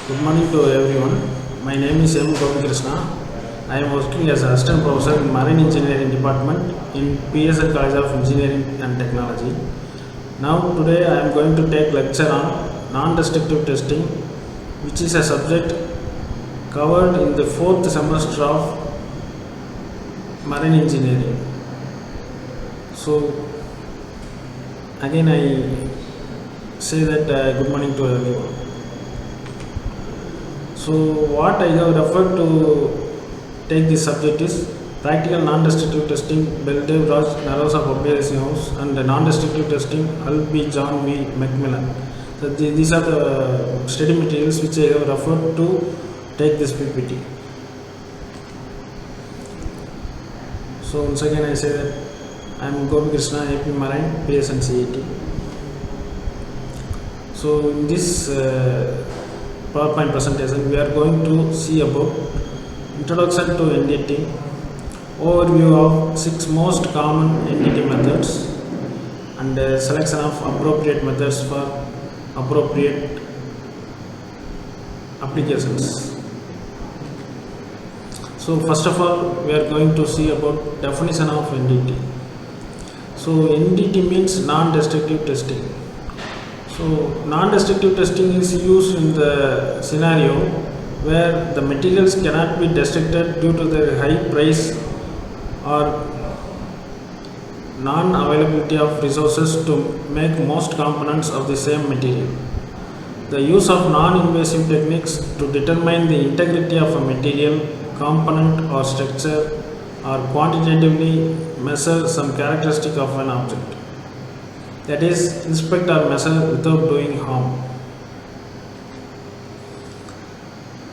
Good morning to everyone. My name is M. Gopikrishna. I am working as Assistant Professor in Marine Engineering Department in PSL College of Engineering and Technology. Now today I am going to take lecture on non-destructive testing, which is a subject covered in the 4th semester of Marine Engineering. So again I say that good morning to everyone. So what I have referred to take this subject is practical non-destructive testing, Beldev Raj Narosa Publication House, and the non-destructive testing, Hull B. John V. Macmillan. So these are the study materials which I have referred to take this PPT. So once again I say that I am Gopi Krishna, AP Marine, PS and CET. So in this PowerPoint presentation, we are going to see about introduction to NDT, overview of 6 most common NDT methods, and selection of appropriate methods for appropriate applications. So first of all, we are going to see about definition of NDT. So NDT means non-destructive testing. So non-destructive testing is used in the scenario where the materials cannot be destructed due to their high price or non-availability of resources to make most components of the same material. The use of non-invasive techniques to determine the integrity of a material, component or structure, or quantitatively measure some characteristic of an object. That is, inspect or measure without doing harm.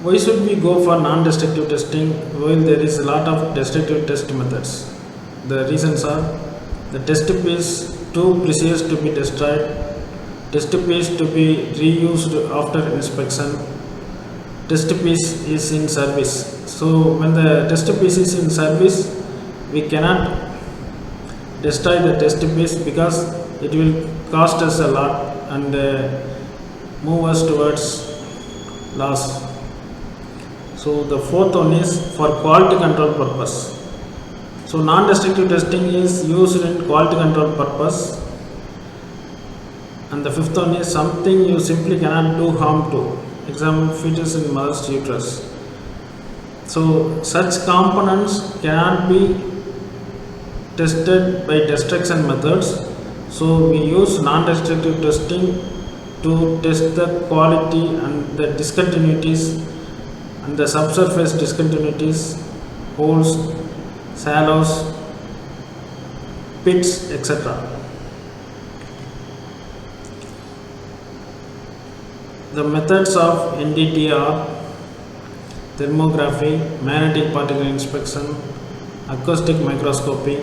Why should we go for non-destructive testing while there is a lot of destructive test methods? The reasons are: the test piece too precious to be destroyed, test piece to be reused after inspection, test piece is in service. So when the test piece is in service, we cannot destroy the test piece because it will cost us a lot and move us towards loss. So the fourth one is for quality control purpose. So non-destructive testing is used in quality control purpose. And the fifth one is something you simply cannot do harm to. Example, fetus in mother's uterus. So such components cannot be tested by destruction methods. So we use non-destructive testing to test the quality and the discontinuities and the subsurface discontinuities, holes, shallows, pits, etc. The methods of NDT are thermography, magnetic particle inspection, acoustic microscopy,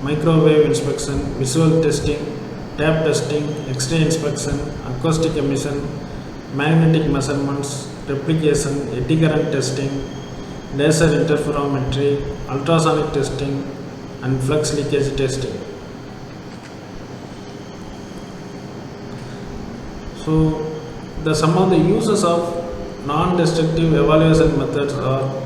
microwave inspection, visual testing, tap testing, X-ray inspection, acoustic emission, magnetic measurements, replication, eddy current testing, laser interferometry, ultrasonic testing, and flux leakage testing. So some of the uses of non-destructive evaluation methods are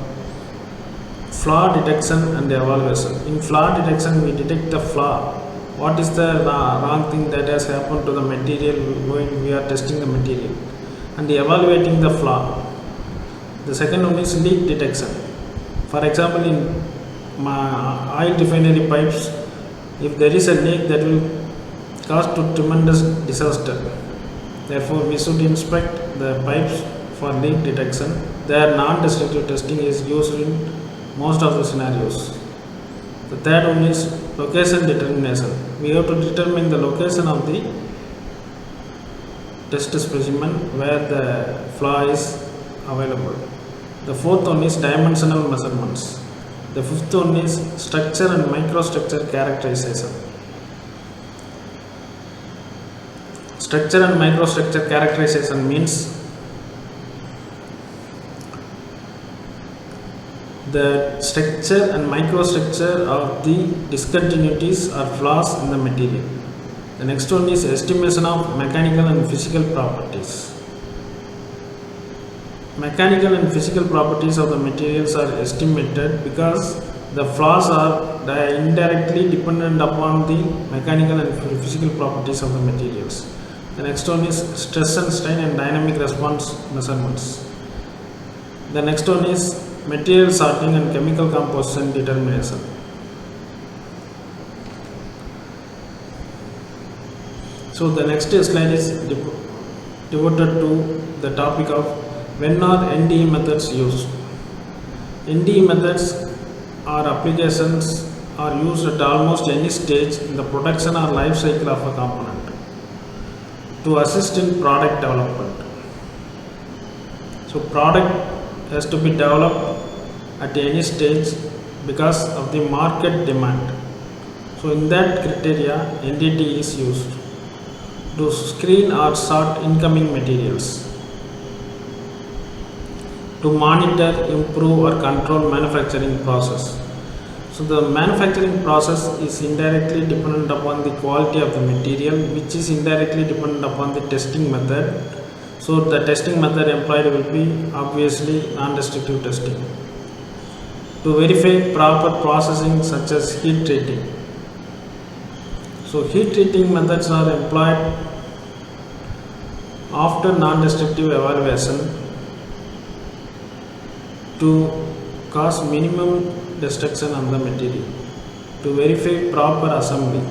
flaw detection and evaluation. In flaw detection, we detect the flaw. What is the wrong thing that has happened to the material when we are testing the material, and evaluating the flaw. The second one is leak detection. For example, in my oil refinery pipes, if there is a leak, that will cause to tremendous disaster. Therefore, we should inspect the pipes for leak detection. Their non-destructive testing is used in most of the scenarios. The third one is location determination. We have to determine the location of the test specimen where the flaw is available. The fourth one is dimensional measurements. The fifth one is structure and microstructure characterization. Structure and microstructure characterization means the structure and microstructure of the discontinuities or flaws in the material. The next one is estimation of mechanical and physical properties. Mechanical and physical properties of the materials are estimated because the flaws are indirectly dependent upon the mechanical and physical properties of the materials. The next one is stress and strain and dynamic response measurements. The next one is material sorting and chemical composition determination. So the next slide is devoted to the topic of when are NDE methods used. NDE methods or applications are used at almost any stage in the production or life cycle of a component to assist in product development. So product has to be developed at any stage because of the market demand. So in that criteria, NDT is used to screen or sort incoming materials, to monitor, improve or control manufacturing process. So the manufacturing process is indirectly dependent upon the quality of the material, which is indirectly dependent upon the testing method. So the testing method employed will be obviously non-destructive testing. To verify proper processing such as heat treating. So heat treating methods are employed after non-destructive evaluation to cause minimum destruction on the material. To verify proper assembly.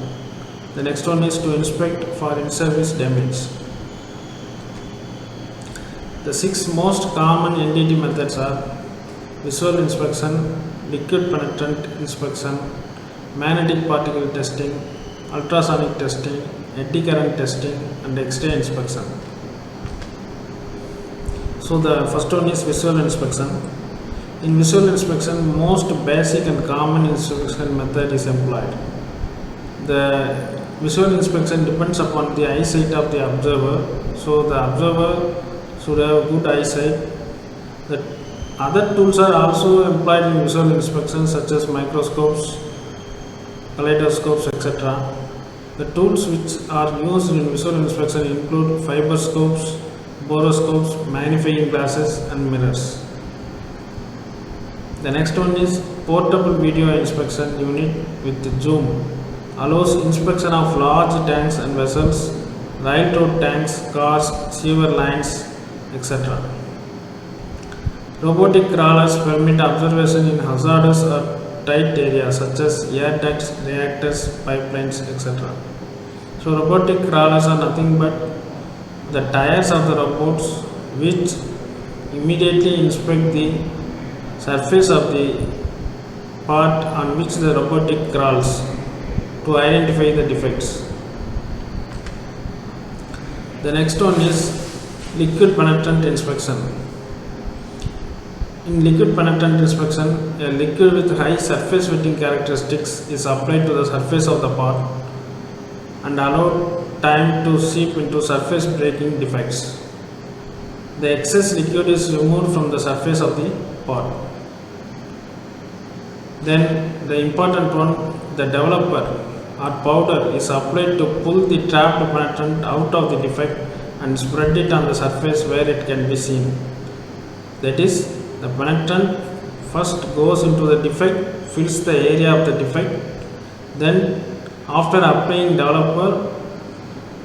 The next one is to inspect for in-service damage. The 6 most common NDT methods are visual inspection, liquid penetrant inspection, magnetic particle testing, ultrasonic testing, eddy current testing and X-ray inspection. So the first one is visual inspection. In visual inspection, most basic and common inspection method is employed. The visual inspection depends upon the eyesight of the observer. So the observer should have good eyesight. The other tools are also employed in visual inspection such as microscopes, kaleidoscopes, etc. The tools which are used in visual inspection include fiberscopes, borescopes, magnifying glasses and mirrors. The next one is portable video inspection unit with zoom. Allows inspection of large tanks and vessels, railroad tanks, cars, sewer lines, etc. Robotic crawlers permit observation in hazardous or tight areas such as air ducts, reactors, pipelines, etc. So robotic crawlers are nothing but the tires of the robots which immediately inspect the surface of the part on which the robotic crawls to identify the defects. The next one is liquid penetrant inspection. In liquid penetrant inspection, a liquid with high surface wetting characteristics is applied to the surface of the part and allow time to seep into surface breaking defects. The excess liquid is removed from the surface of the part. Then the important one, the developer or powder is applied to pull the trapped penetrant out of the defect and spread it on the surface where it can be seen. That is, the penetrant first goes into the defect, fills the area of the defect, then after applying developer,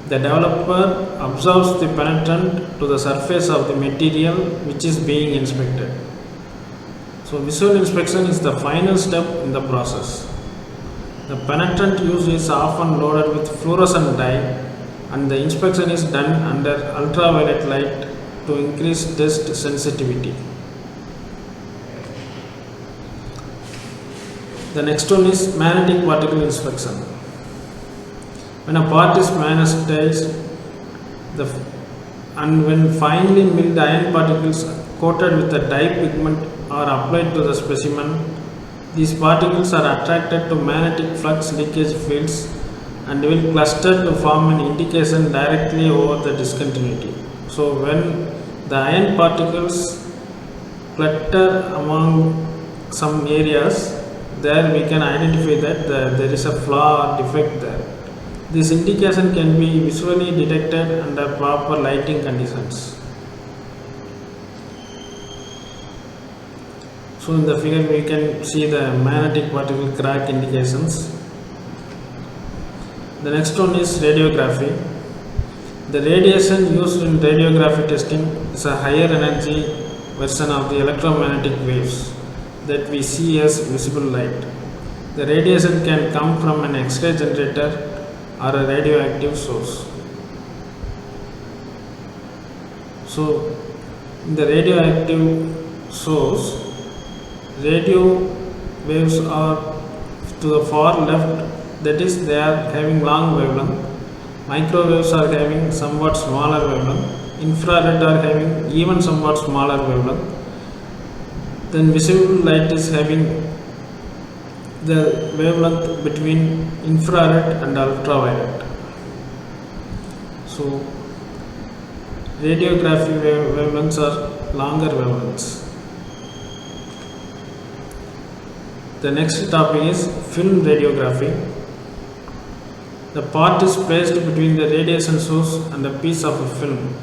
the developer absorbs the penetrant to the surface of the material which is being inspected. So visual inspection is the final step in the process. The penetrant used is often loaded with fluorescent dye and the inspection is done under ultraviolet light to increase test sensitivity. The next one is magnetic particle inspection. When a part is magnetized and when finely milled iron particles coated with a dye pigment are applied to the specimen, these particles are attracted to magnetic flux linkage fields and will cluster to form an indication directly over the discontinuity. So when the iron particles clutter among some areas, there we can identify that there is a flaw or defect there. This indication can be visually detected under proper lighting conditions. So in the figure we can see the magnetic particle crack indications. The next one is radiography. The radiation used in radiography testing is a higher energy version of the electromagnetic waves that we see as visible light. The radiation can come from an X-ray generator or a radioactive source. So in the radioactive source, radio waves are to the far left, that is they are having long wavelength. Microwaves are having somewhat smaller wavelength. Infrared are having even somewhat smaller wavelength. Then visible light is having the wavelength between infrared and ultraviolet. So radiography wavelengths are longer wavelengths. The next topic is film radiography. The part is placed between the radiation source and a piece of a film.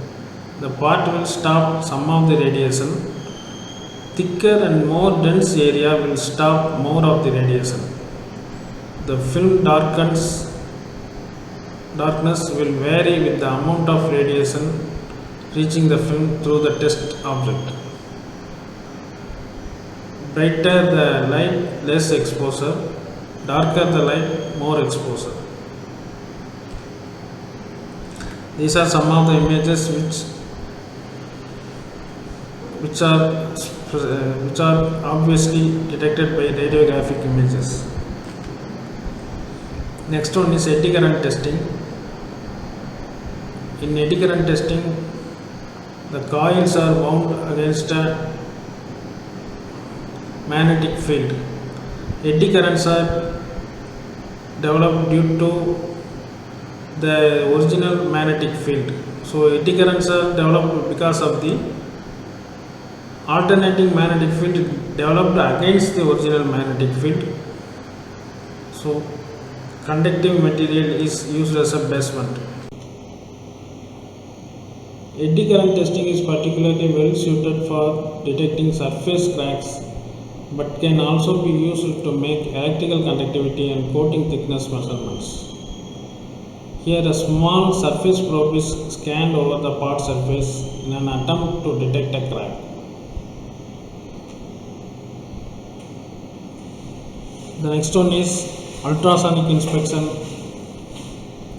The part will stop some of the radiation. Thicker and more dense area will stop more of the radiation. The film darkness will vary with the amount of radiation reaching the film through the test object. Brighter the light, less exposure. Darker the light, more exposure. These are some of the images which are obviously detected by radiographic images. Next one is eddy current testing. In eddy current testing, the coils are wound against a magnetic field. Eddy currents are developed due to the original magnetic field. So eddy currents are developed because of the alternating magnetic field developed against the original magnetic field. So conductive material is used as a basement. Eddy current testing is particularly well suited for detecting surface cracks, but can also be used to make electrical conductivity and coating thickness measurements. Here a small surface probe is scanned over the part surface in an attempt to detect a crack. The next one is ultrasonic inspection.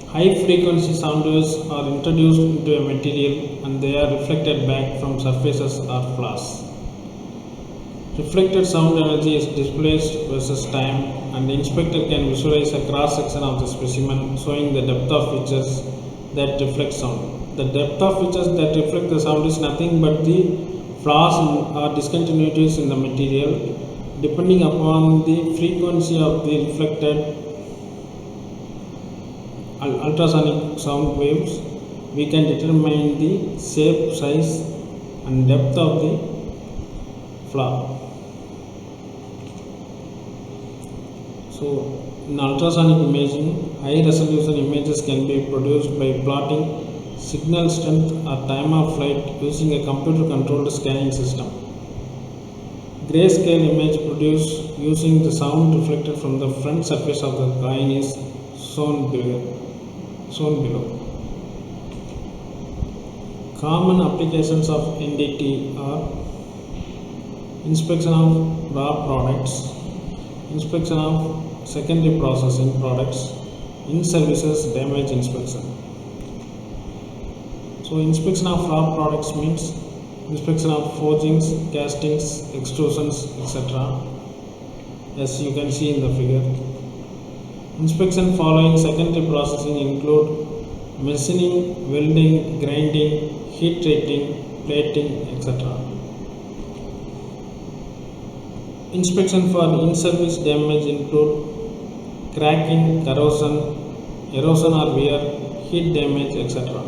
High frequency sound waves are introduced into a material and they are reflected back from surfaces or flaws. Reflected sound energy is displaced versus time, and the inspector can visualize a cross section of the specimen showing the depth of features that reflect sound. The depth of features that reflect the sound is nothing but the flaws or discontinuities in the material. Depending upon the frequency of the reflected ultrasonic sound waves, we can determine the shape, size and depth of the flaw. So in ultrasonic imaging, high resolution images can be produced by plotting signal strength or time of flight using a computer controlled scanning system. Grayscale image produced using the sound reflected from the front surface of the coin is shown below. Common applications of NDT are inspection of raw products, inspection of secondary processing products, in services damage inspection. So inspection of raw products means inspection of forgings, castings, extrusions, etc. as you can see in the figure. Inspection following secondary processing include machining, welding, grinding, heat treating, plating, etc. Inspection for in-service damage include cracking, corrosion, erosion or wear, heat damage, etc.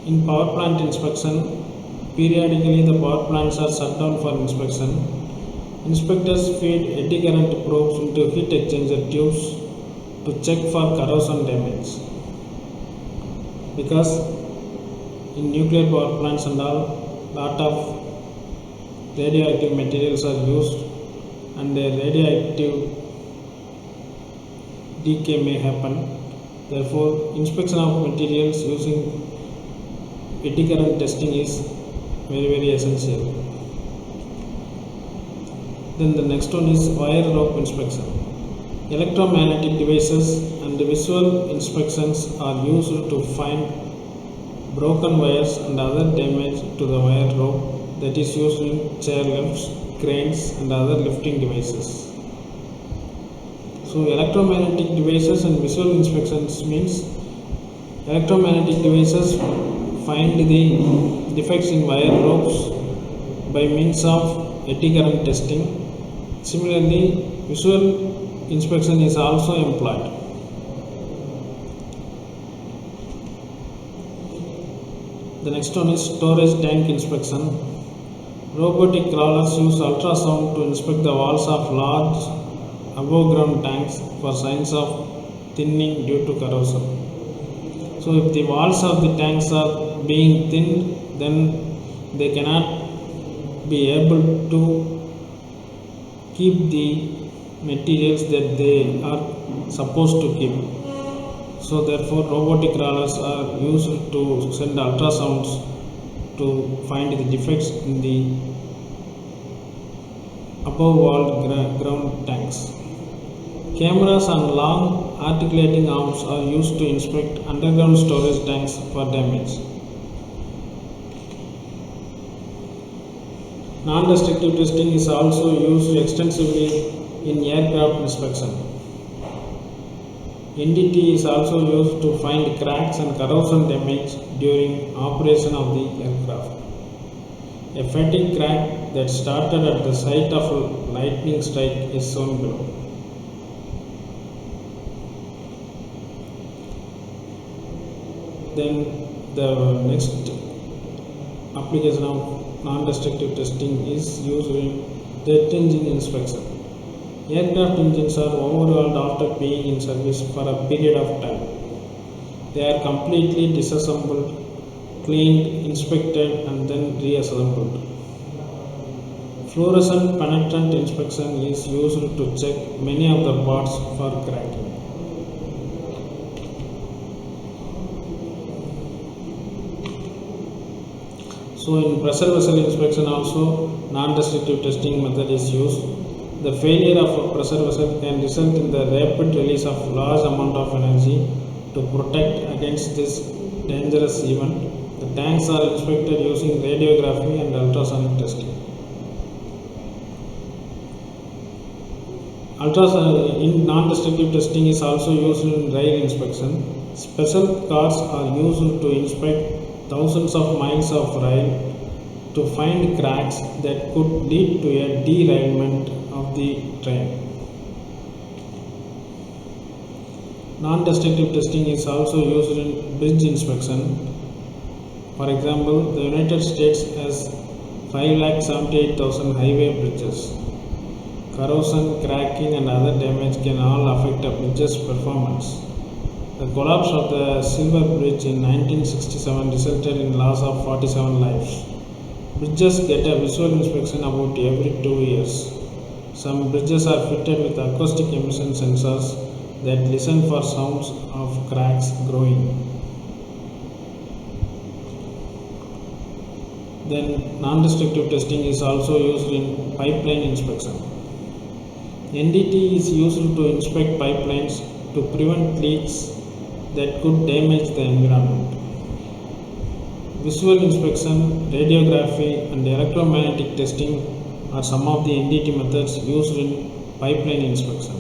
In power plant inspection, periodically the power plants are shut down for inspection. Inspectors feed eddy current probes into heat exchanger tubes to check for corrosion damage. Because in nuclear power plants and all, lot of radioactive materials are used and a radioactive decay may happen. Therefore, inspection of materials using eddy current testing is very essential. Then the next one is wire rope inspection. Electromagnetic devices and visual inspections are used to find broken wires and other damage to the wire rope that is used in chairlifts, cranes and other lifting devices. So electromagnetic devices and visual inspections means electromagnetic devices find the defects in wire ropes by means of eddy current testing. Similarly, visual inspection is also employed. The next one is storage tank inspection. Robotic crawlers use ultrasound to inspect the walls of large above ground tanks for signs of thinning due to corrosion. So if the walls of the tanks are being thinned, then they cannot be able to keep the materials that they are supposed to keep. So therefore robotic crawlers are used to send ultrasounds to find the defects in the above wall ground tanks. Cameras and long articulating arms are used to inspect underground storage tanks for damage. Non-destructive testing is also used extensively in aircraft inspection. NDT is also used to find cracks and corrosion damage during operation of the aircraft. A fatigue crack that started at the site of a lightning strike is shown below. Then the next application of non-destructive testing is used in jet engine inspection. Aircraft engines are overhauled after being in service for a period of time. They are completely disassembled, cleaned, inspected and then reassembled. Fluorescent penetrant inspection is used to check many of the parts for cracking. So in pressure vessel inspection also non-destructive testing method is used. The failure of a pressure vessel can result in the rapid release of large amount of energy. To protect against this dangerous event, the tanks are inspected using radiography and ultrasonic testing. In non-destructive testing is also used in rail inspection. Special cars are used to inspect thousands of miles of rail to find cracks that could lead to a derailment of the train. Non-destructive testing is also used in bridge inspection. For example, the United States has 578,000 highway bridges. Corrosion, cracking and other damage can all affect a bridge's performance. The collapse of the Silver Bridge in 1967 resulted in loss of 47 lives. Bridges get a visual inspection about every 2 years. Some bridges are fitted with acoustic emission sensors that listen for sounds of cracks growing. Then non-destructive testing is also used in pipeline inspection. NDT is used to inspect pipelines to prevent leaks that could damage the environment. Visual inspection, radiography and electromagnetic testing are some of the NDT methods used in pipeline inspection.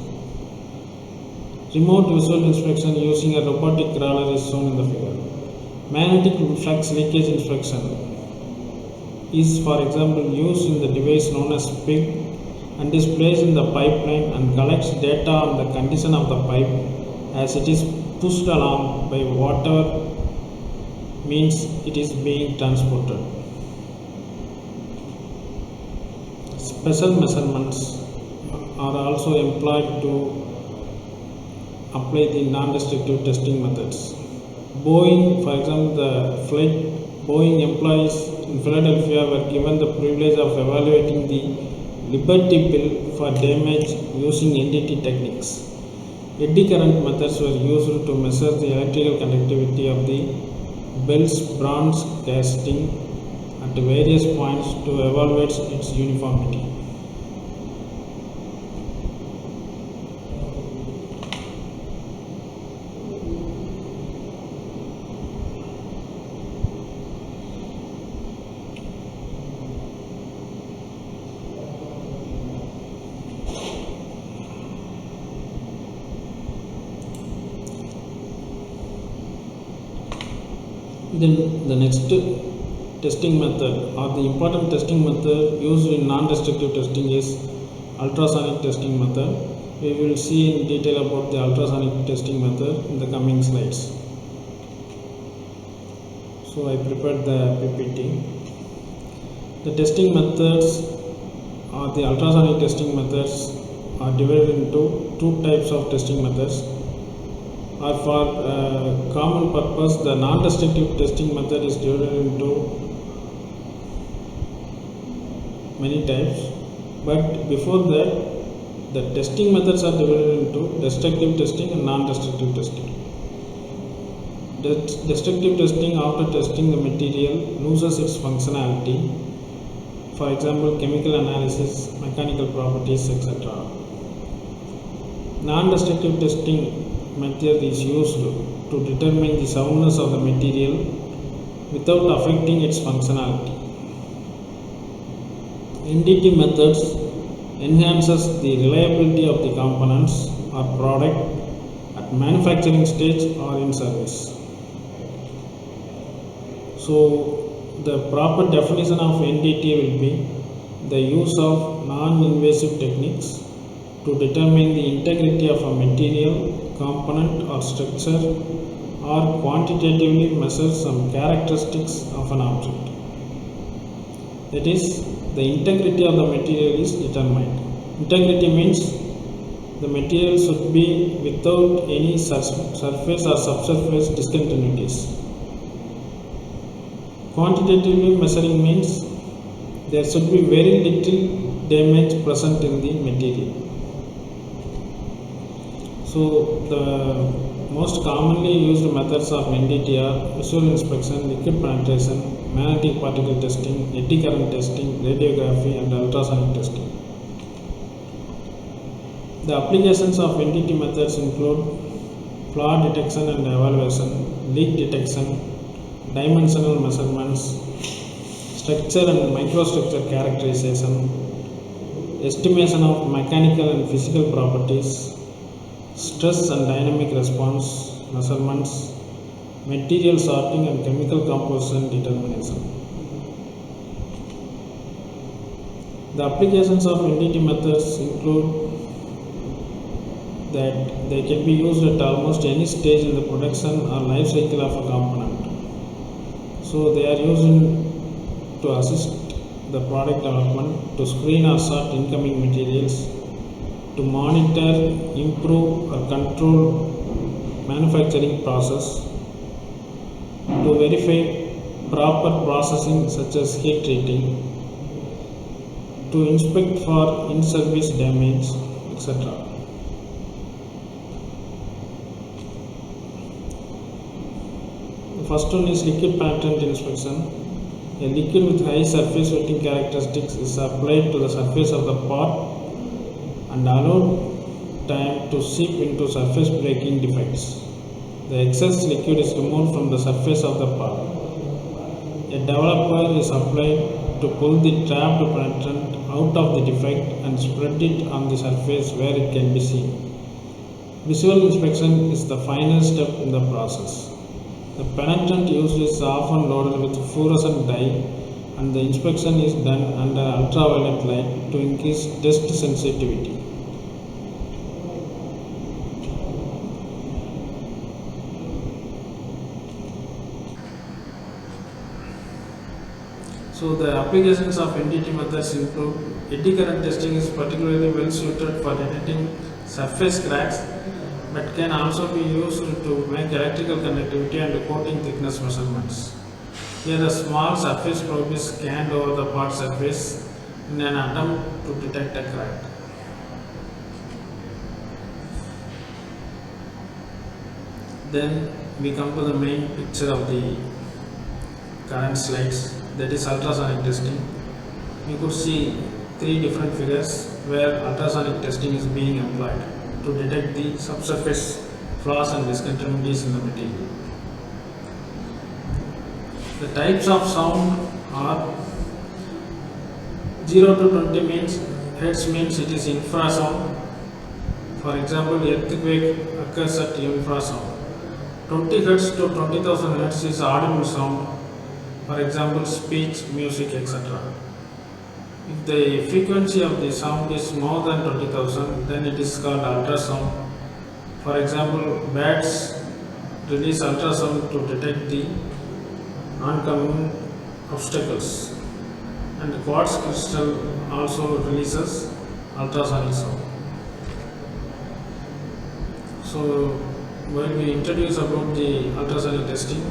Remote visual inspection using a robotic crawler is shown in the figure. Magnetic flux leakage inspection is, for example, used in the device known as PIG and is placed in the pipeline and collects data on the condition of the pipe as it is pushed along by whatever means it is being transported. Special measurements are also employed to apply the non-destructive testing methods. Boeing, for example, the flight Boeing employees in Philadelphia were given the privilege of evaluating the Liberty Bell for damage using NDT techniques. Eddy current methods were used to measure the electrical conductivity of the bell's bronze casting at various points to evaluate its uniformity. Then the next testing method or the important testing method used in non-destructive testing is ultrasonic testing method. We will see in detail about the ultrasonic testing method in the coming slides. So I prepared the PPT. The testing methods or the ultrasonic testing methods are divided into two types of testing methods. Or for common purpose, the non-destructive testing method is divided into many types. But before that, the testing methods are divided into destructive testing and non-destructive testing. Destructive testing, after testing the material, loses its functionality. For example, chemical analysis, mechanical properties, etc. Non-destructive testing method is used to determine the soundness of the material without affecting its functionality. NDT methods enhances the reliability of the components or product at manufacturing stage or in service. So the proper definition of NDT will be the use of non-invasive techniques to determine the integrity of a material, component or structure, or quantitatively measure some characteristics of an object. That is, the integrity of the material is determined. Integrity means the material should be without any surface or subsurface discontinuities. Quantitatively measuring means there should be very little damage present in the material. So the most commonly used methods of NDT are visual inspection, liquid penetration, magnetic particle testing, eddy current testing, radiography and ultrasonic testing. The applications of NDT methods include flaw detection and evaluation, leak detection, dimensional measurements, structure and microstructure characterization, estimation of mechanical and physical properties, stress and dynamic response measurements, material sorting and chemical composition determination. The applications of NDT methods include that they can be used at almost any stage in the production or life cycle of a component. So they are used to assist the product development, to screen or sort incoming materials, to monitor, improve or control manufacturing process, to verify proper processing such as heat treating, to inspect for in-service damage, etc. The first one is liquid penetrant inspection. A liquid with high surface wetting characteristics is applied to the surface of the part and allowed time to seep into surface breaking defects. The excess liquid is removed from the surface of the part. A developer is applied to pull the trapped penetrant out of the defect and spread it on the surface where it can be seen. Visual inspection is the final step in the process. The penetrant used is often loaded with fluorescent dye and the inspection is done under ultraviolet light to increase test sensitivity. So the applications of NDT methods include eddy current testing is particularly well suited for detecting surface cracks, but can also be used to make electrical conductivity and coating thickness measurements. Here a small surface probe is scanned over the part surface in an attempt to detect a crack. Then we come to the main picture of the current slides, that is ultrasonic testing. You could see three different figures where ultrasonic testing is being applied to detect the subsurface flaws and discontinuities in the material. The types of sound are 0 to 20 means hertz means it is infrasound. For example, earthquake occurs at infrasound. 20 hertz to 20,000 hertz is audible sound. For example, speech, music, etc. If the frequency of the sound is more than 20,000, then it is called ultrasound. For example, bats release ultrasound to detect the oncoming obstacles, and quartz crystal also releases ultrasonic sound. So, when we introduce about the ultrasonic testing,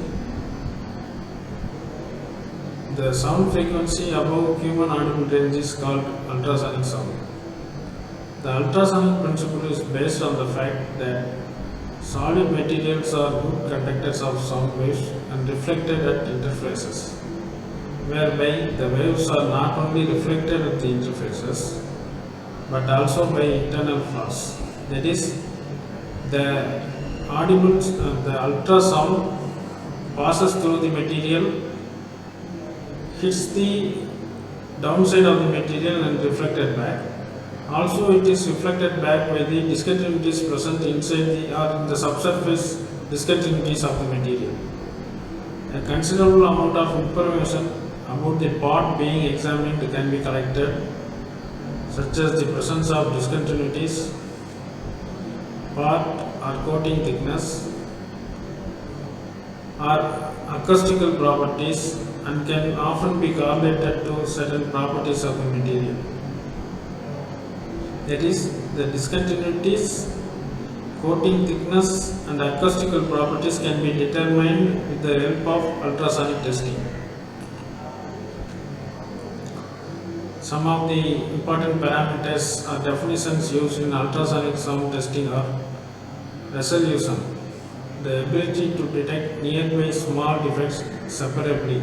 the sound frequency above human audible range is called ultrasonic sound. The ultrasonic principle is based on the fact that solid materials are good conductors of sound waves and reflected at interfaces, whereby the waves are not only reflected at the interfaces but also by internal flaws. That is, the the ultrasound passes through the material, hits the downside of the material and reflected back. Also, it is reflected back by the discontinuities present inside the or in the subsurface discontinuities of the material. A considerable amount of information about the part being examined can be collected, such as the presence of discontinuities, part or coating thickness, or acoustical properties, and can often be correlated to certain properties of the material. That is, the discontinuities, coating thickness, and acoustical properties can be determined with the help of ultrasonic testing. Some of the important parameters or definitions used in ultrasonic sound testing are resolution, the ability to detect nearby small defects separately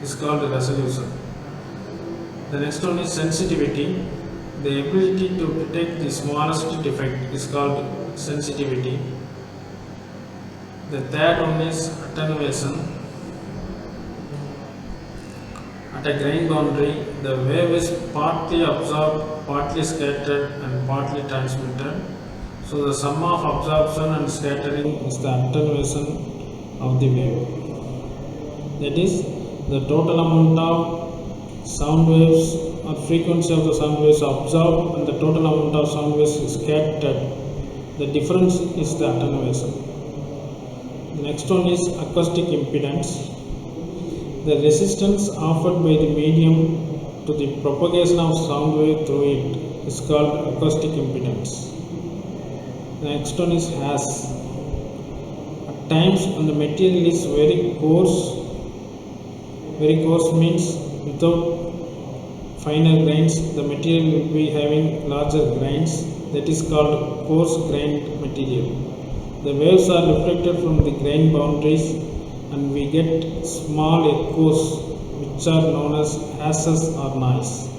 is called resolution. The next one is sensitivity. The ability to detect the smallest defect is called sensitivity. The third one is attenuation. At a grain boundary, the wave is partly absorbed, partly scattered, and partly transmitted. So the sum of absorption and scattering is the attenuation of the wave. That is, the total amount of sound waves or frequency of the sound waves absorbed and the total amount of sound waves scattered. The difference is the attenuation. The next one is acoustic impedance. The resistance offered by the medium to the propagation of sound wave through it is called acoustic impedance. The next one is haze. At times when the material is very coarse means without finer grains, the material will be having larger grains, that is called coarse grained material. The waves are reflected from the grain boundaries and we get small echoes which are known as hazes or noise.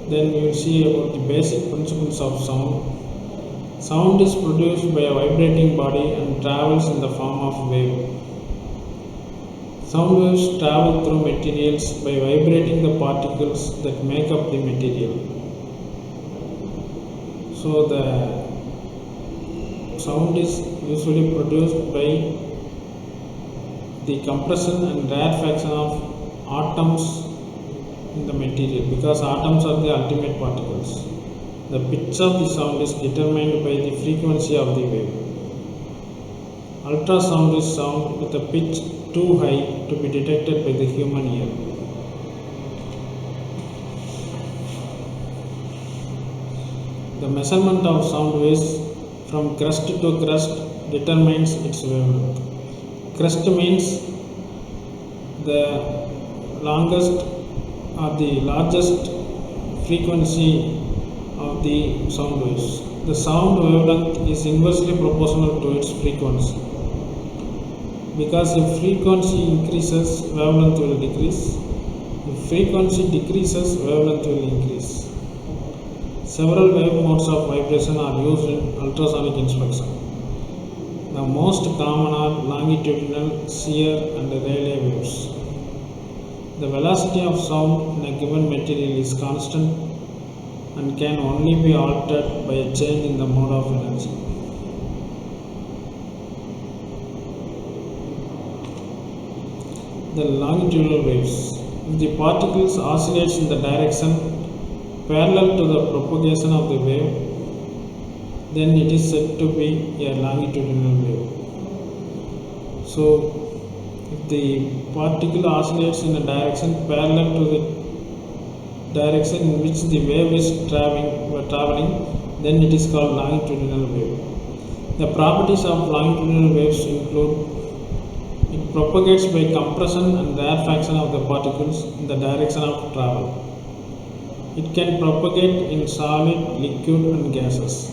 Then we will see about the basic principles of sound. Sound is produced by a vibrating body and travels in the form of wave. Sound waves travel through materials by vibrating the particles that make up the material. So the sound is usually produced by the compression and rarefaction of atoms in the material, because atoms are the ultimate particles. The pitch of the sound is determined by the frequency of the wave. Ultrasound is sound with a pitch too high to be detected by the human ear. The measurement of sound waves from crust to crust determines its wavelength. Crest means the longest or the largest frequency of the sound waves. The sound wavelength is inversely proportional to its frequency. Because if frequency increases, wavelength will decrease. If frequency decreases, wavelength will increase. Several wave modes of vibration are used in ultrasonic inspection. The most common are longitudinal, shear, and Rayleigh waves. The velocity of sound in a given material is constant and can only be altered by a change in the mode of energy. The longitudinal waves. If the particles oscillates in the direction parallel to the propagation of the wave, then it is said to be a longitudinal wave. So, if the particle oscillates in a direction parallel to the direction in which the wave is traveling, then it is called longitudinal wave. The properties of longitudinal waves include: it propagates by compression and rarefaction of the particles in the direction of travel. It can propagate in solid, liquid, and gases.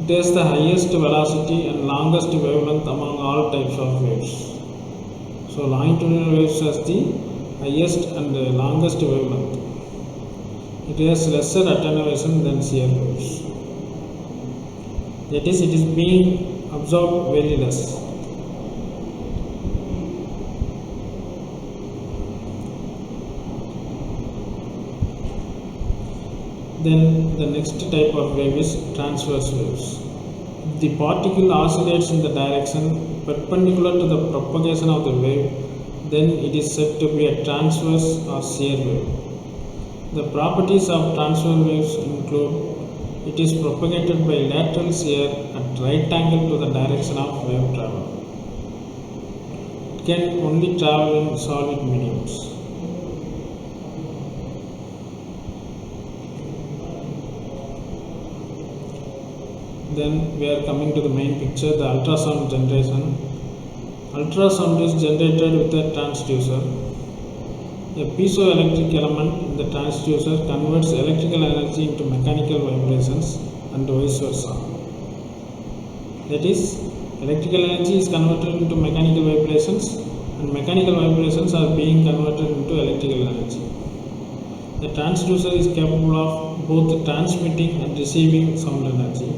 It has the highest velocity and longest wavelength among all types of waves. So, longitudinal waves has the highest and longest wavelength. It has lesser attenuation than shear waves. That is, it is being absorbed very less. Then the next type of wave is transverse waves. If the particle oscillates in the direction perpendicular to the propagation of the wave, then it is said to be a transverse or shear wave. The properties of transverse waves include: it is propagated by lateral shear at right angle to the direction of wave travel. It can only travel in solid mediums. Then we are coming to the main picture, the ultrasound generation. Ultrasound is generated with a transducer. A piezoelectric element in the transducer converts electrical energy into mechanical vibrations and vice versa. That is, electrical energy is converted into mechanical vibrations and mechanical vibrations are being converted into electrical energy. The transducer is capable of both transmitting and receiving sound energy.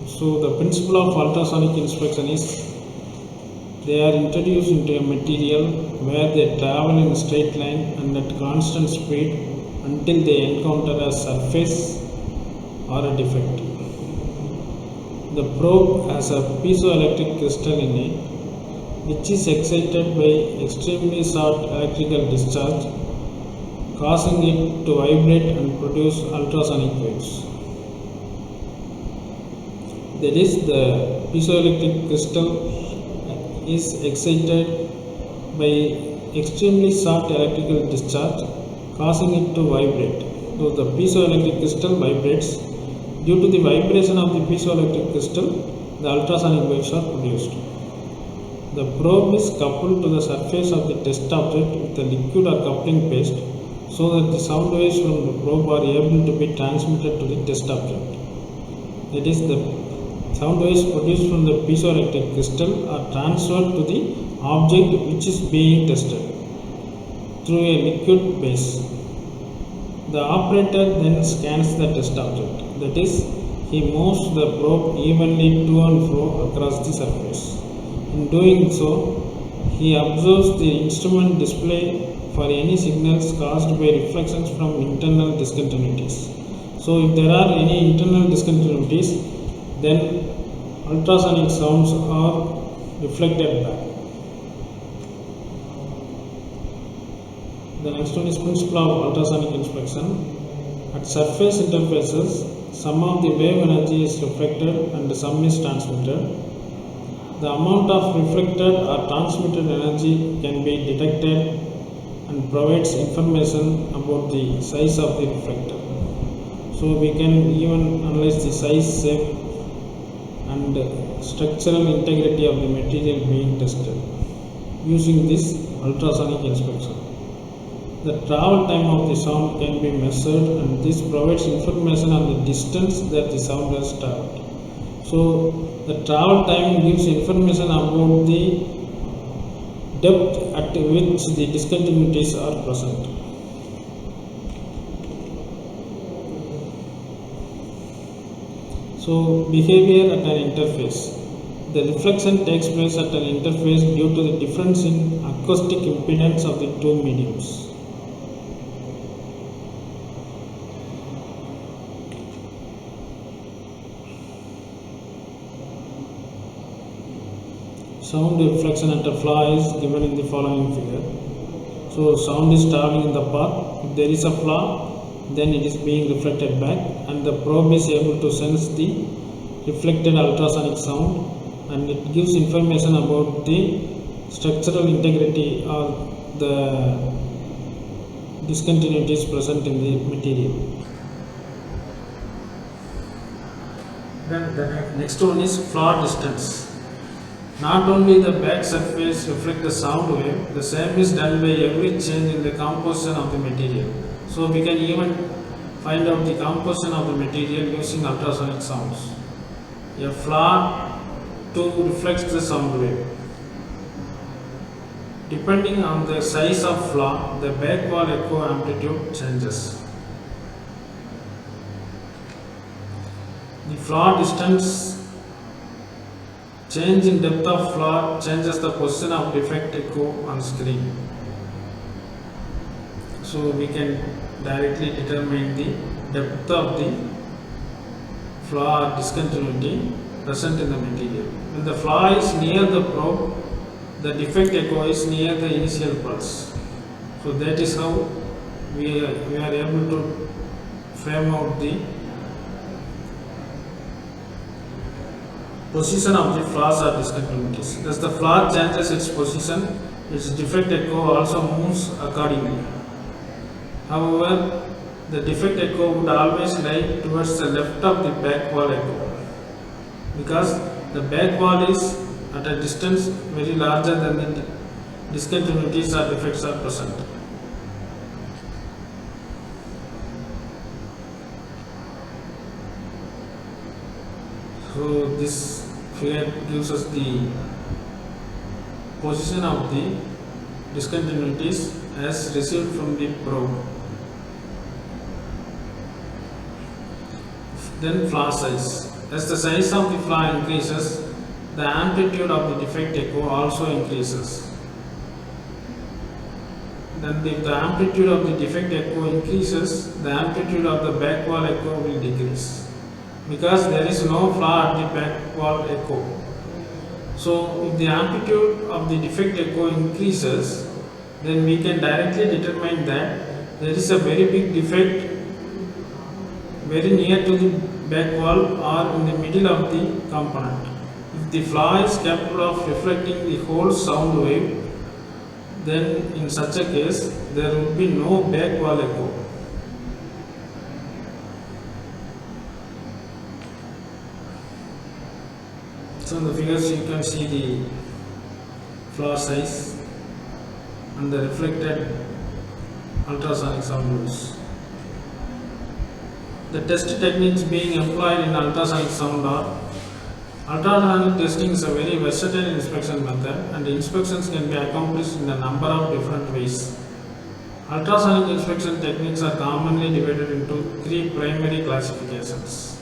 So, the principle of ultrasonic inspection is: they are introduced into a material where they travel in a straight line and at constant speed until they encounter a surface or a defect. The probe has a piezoelectric crystal in it, which is excited by extremely short electrical discharge, causing it to vibrate and produce ultrasonic waves. That is, the piezoelectric crystal is excited by extremely short electrical discharge, causing it to vibrate. So, the piezoelectric crystal vibrates. Due to the vibration of the piezoelectric crystal, the ultrasonic waves are produced. The probe is coupled to the surface of the test object with a liquid or coupling paste, so that the sound waves from the probe are able to be transmitted to the test object. That is, the sound waves produced from the piezoelectric crystal are transferred to the object which is being tested through a liquid base. The operator then scans the test object. That is, he moves the probe evenly to and fro across the surface. In doing so, he observes the instrument display for any signals caused by reflections from internal discontinuities. So, if there are any internal discontinuities, then ultrasonic sounds are reflected back. The next one is principle of ultrasonic inspection. At surface interfaces, some of the wave energy is reflected and some is transmitted. The amount of reflected or transmitted energy can be detected and provides information about the size of the reflector. So, So we can even analyze the size, shape and structural integrity of the material being tested using this ultrasonic inspection. The travel time of the sound can be measured, and this provides information on the distance that the sound has traveled. So the travel time gives information about the depth at which the discontinuities are present. So behavior at an interface. The reflection takes place at an interface due to the difference in acoustic impedance of the two mediums. Sound reflection at a flaw is given in the following figure. So sound is traveling in the path. If there is a flaw, then it is being reflected back, and the probe is able to sense the reflected ultrasonic sound, and it gives information about the structural integrity or the discontinuities present in the material. Then the next one is flaw distance. Not only the back surface reflects the sound wave, the same is done by every change in the composition of the material. So we can even find out the composition of the material using ultrasonic sounds. A flaw too reflects the sound wave. Depending on the size of flaw, the back wall echo amplitude changes. The flaw distance change in depth of flaw changes the position of defect echo on screen. So we can directly determine the depth of the flaw or discontinuity present in the material. When the flaw is near the probe, the defect echo is near the initial pulse. So that is how we are able to frame out the position of the flaws or discontinuities. As the flaw changes its position, its defect echo also moves accordingly. However, the defect echo would always lie towards the left of the back wall echo, because the back wall is at a distance very larger than the discontinuities or defects are present. So this figure gives us the position of the discontinuities as received from the probe. Then flaw size. As the size of the flaw increases, the amplitude of the defect echo also increases. Then if the amplitude of the defect echo increases, the amplitude of the back wall echo will decrease, because there is no flaw at the back wall echo. So if the amplitude of the defect echo increases, then we can directly determine that there is a very big defect very near to the back wall or in the middle of the component. If the flaw is capable of reflecting the whole sound wave, then in such a case there would be no back wall echo. So in the figures you can see the flaw size and the reflected ultrasonic sound waves. The test techniques being employed in ultrasonic sound are: ultrasonic testing is a very versatile inspection method, and inspections can be accomplished in a number of different ways. Ultrasonic inspection techniques are commonly divided into three primary classifications: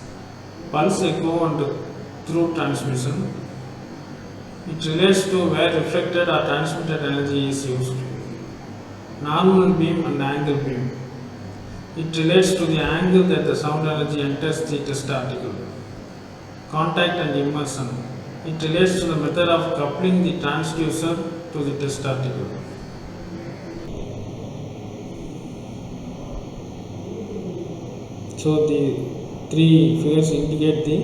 pulse echo and through transmission. It relates to where reflected or transmitted energy is used. Normal beam and angle beam. It relates to the angle that the sound energy enters the test article. Contact and immersion. It relates to the method of coupling the transducer to the test article. So the three figures indicate the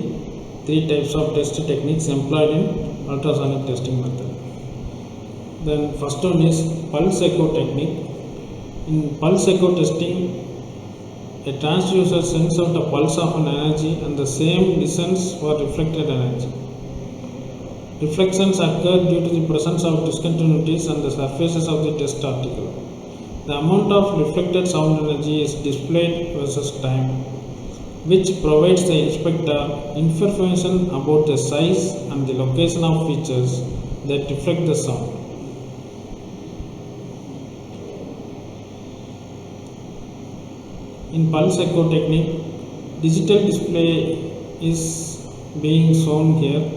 three types of test techniques employed in ultrasonic testing method. Then first one is pulse echo technique. In pulse echo testing, A transducer sends out a pulse of an energy and the same listens for reflected energy. Reflections occur due to the presence of discontinuities on the surfaces of the test article. The amount of reflected sound energy is displayed versus time, which provides the inspector information about the size and the location of features that reflect the sound. In pulse echo technique, digital display is being shown here.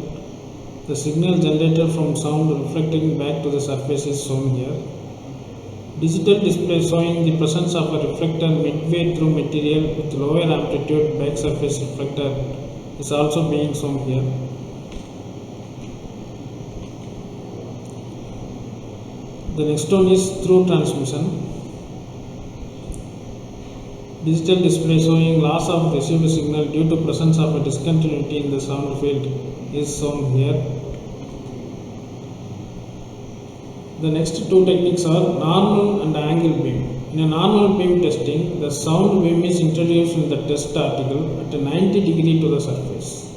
The signal generated from sound reflecting back to the surface is shown here. Digital display showing the presence of a reflector midway through material with lower amplitude back surface reflector is also being shown here. The next one is through transmission. Digital display showing loss of received signal due to presence of a discontinuity in the sound field is shown here. The next two techniques are normal and angle beam. In a normal beam testing, the sound beam is introduced in the test article at a 90 degree to the surface.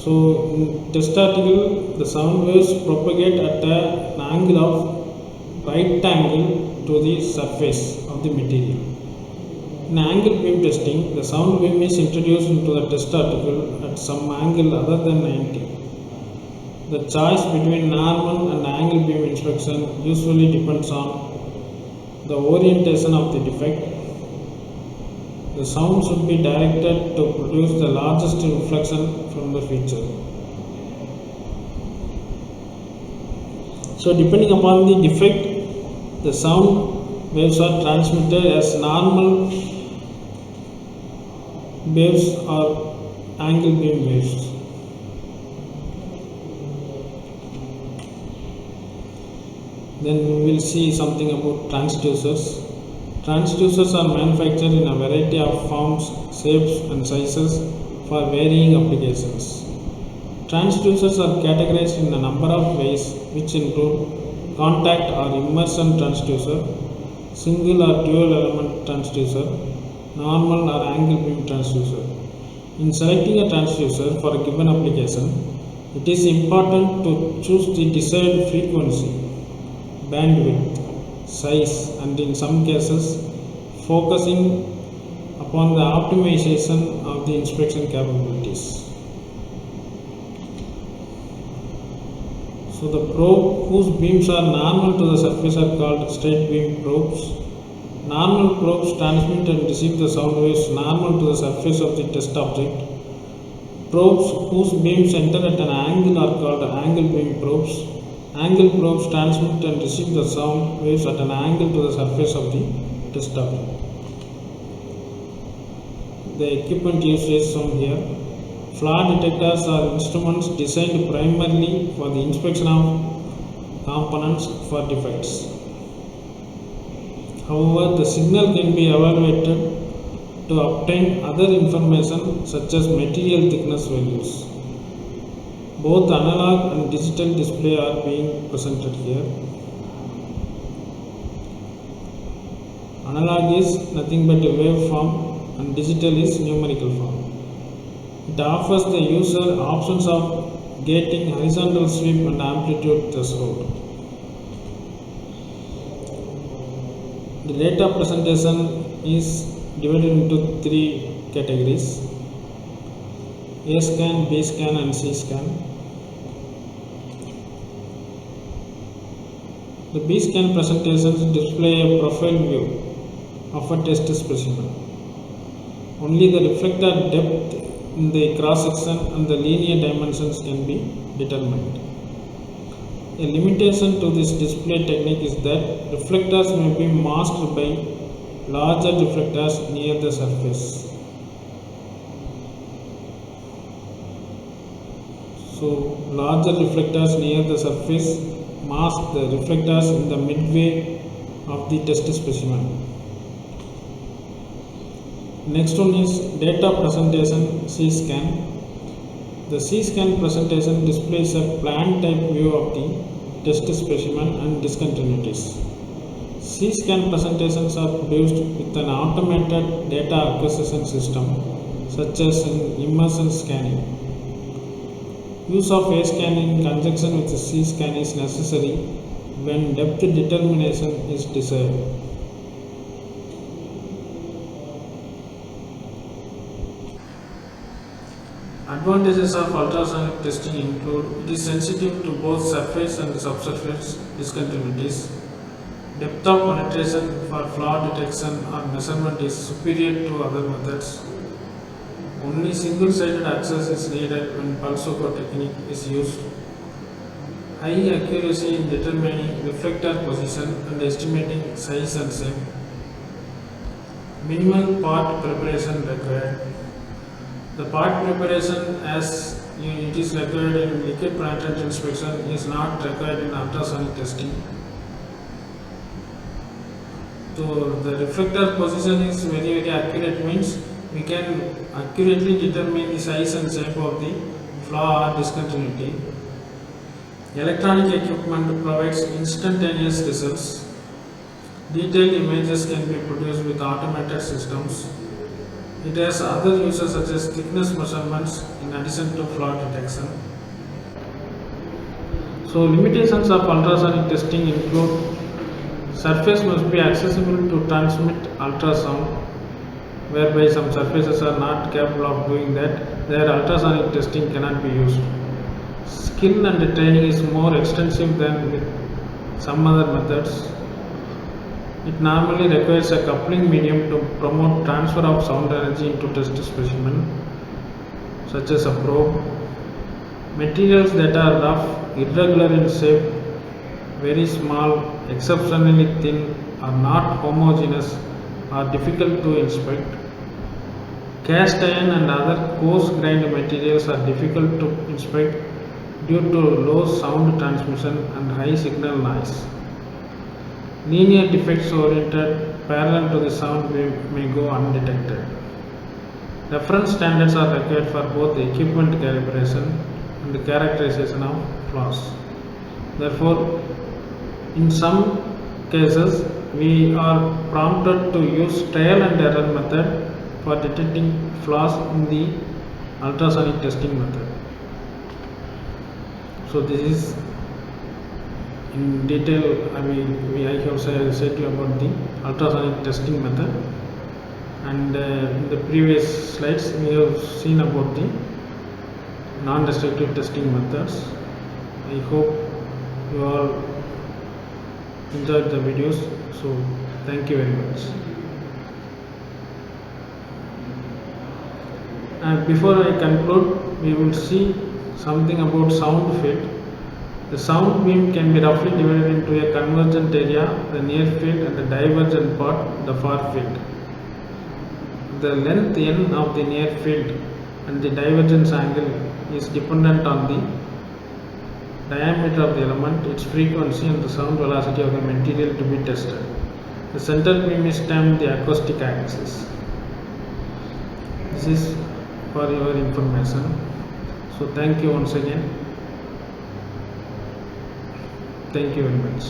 So in test article, the sound waves propagate at an angle of right angle to the surface of the material. In angle beam testing, the sound beam is introduced into the test article at some angle other than 90. The choice between normal and angle beam inspection usually depends on the orientation of the defect. The sound should be directed to produce the largest reflection from the feature. So depending upon the defect, the sound waves are transmitted as normal waves or angle beam waves. Then we will see something about transducers. Transducers are manufactured in a variety of forms, shapes and sizes for varying applications. Transducers are categorized in a number of ways, which include contact or immersion transducer, single or dual element transducer, normal or angle beam transducer. In selecting a transducer for a given application, it is important to choose the desired frequency, bandwidth, size, and in some cases focusing upon the optimization of the inspection capabilities. So the probe whose beams are normal to the surface are called straight beam probes. Normal probes transmit and receive the sound waves normal to the surface of the test object. Probes whose beams enter at an angle are called angle beam probes. Angle probes transmit and receive the sound waves at an angle to the surface of the test object. The equipment used is shown here. Flaw detectors are instruments designed primarily for the inspection of components for defects. However, the signal can be evaluated to obtain other information such as material thickness values. Both analog and digital display are being presented here. Analog is nothing but a wave form and digital is numerical form. It offers the user options of gating, horizontal sweep and amplitude threshold. The data presentation is divided into three categories: A scan, B scan and C scan. The B scan presentations display a profile view of a test specimen. Only the reflector depth in the cross section and the linear dimensions can be determined. A limitation to this display technique is that reflectors may be masked by larger reflectors near the surface. So, larger reflectors near the surface mask the reflectors in the midway of the test specimen. Next one is data presentation C scan. The C scan presentation displays a plan type view of the test specimen and discontinuities. C-scan presentations are produced with an automated data acquisition system such as in immersion scanning. Use of A scan in conjunction with C scan is necessary when depth determination is desired. Advantages of ultrasonic testing include it is sensitive to both surface and subsurface discontinuities. Depth of penetration for flaw detection or measurement is superior to other methods. Only single-sided access is needed when pulse echo technique is used. High accuracy in determining reflector position and estimating size and shape. Minimal part preparation required. The part preparation as it is required in liquid penetrant inspection is not required in ultrasonic testing. So the reflector position is very accurate means we can accurately determine the size and shape of the flaw or discontinuity. Electronic equipment provides instantaneous results. Detailed images can be produced with automated systems. It has other uses such as thickness measurements in addition to flaw detection. So limitations of ultrasonic testing include surface must be accessible to transmit ultrasound, whereby some surfaces are not capable of doing that. Their ultrasonic testing cannot be used. Skill and training is more extensive than with some other methods. It normally requires a coupling medium to promote transfer of sound energy into test specimen, such as a probe. Materials that are rough, irregular in shape, very small, exceptionally thin, are not homogeneous, are difficult to inspect. Cast iron and other coarse-grained materials are difficult to inspect due to low sound transmission and high signal noise. Linear defects oriented parallel to the sound wave may go undetected. Reference standards are required for both equipment calibration and the characterization of flaws. Therefore, in some cases, we are prompted to use trial and error method for detecting flaws in the ultrasonic testing method. So this is in detail. I have said you about the ultrasonic testing method, and in the previous slides we have seen about the non-destructive testing methods. I hope you all enjoyed the videos. So thank you very much. And before I conclude, we will see something about sound field. The sound beam can be roughly divided into a convergent area, the near field, and the divergent part, the far field. The length n of the near field and the divergence angle is dependent on the diameter of the element, its frequency, and the sound velocity of the material to be tested. The center beam is termed the acoustic axis. This is for your information. So thank you once again. Thank you very much.